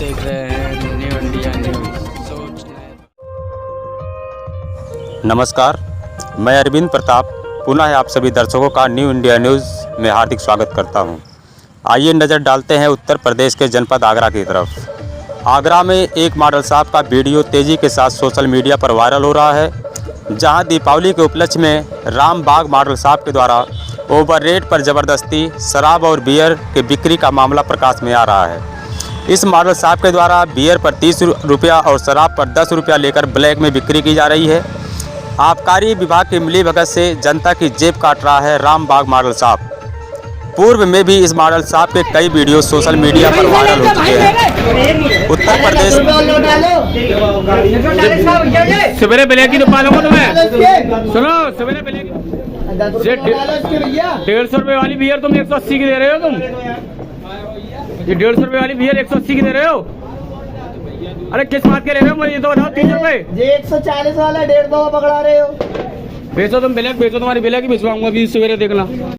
देख रहे हैं न्यू इंडिया न्यूज़। नमस्कार, मैं अरविंद प्रताप पुनः आप सभी दर्शकों का न्यू इंडिया न्यूज़ में हार्दिक स्वागत करता हूं। आइए नज़र डालते हैं उत्तर प्रदेश के जनपद आगरा की तरफ। आगरा में एक मॉडल शॉप का वीडियो तेज़ी के साथ सोशल मीडिया पर वायरल हो रहा है, जहां दीपावली के उपलक्ष्य में रामबाग मॉडल शॉप के द्वारा ओवर रेट पर ज़बरदस्ती शराब और बियर की बिक्री का मामला प्रकाश में आ रहा है। इस मॉडल शॉप के द्वारा बियर पर 30 रुपया और शराब पर 10 रुपया लेकर ब्लैक में बिक्री की जा रही है। आबकारी विभाग की मिलीभगत से जनता की जेब काट रहा है रामबाग मॉडल शॉप। पूर्व में भी इस मॉडल शॉप के कई वीडियो सोशल मीडिया पर वायरल हो चुके हैं। उत्तर प्रदेश सवेरे ब्लैक की दुकान को तुम्हें सुनो, सवेरे ब्लैक 150 रुपए वाली बियर तुम 180 की दे रहे हो। तुम ये 150 रुपए वाली बियर 180 की दे रहे हो। अरे किस बात के ले रहे हो मुझे ये तो बताओ। 3 रुपए ये 140 वाला 150 पकड़ा रहे हो। बेचो तुम ब्लैक, बेचो, तुम्हारी ब्लैक ही भिजवाऊंगा अभी सवेरे, देखना।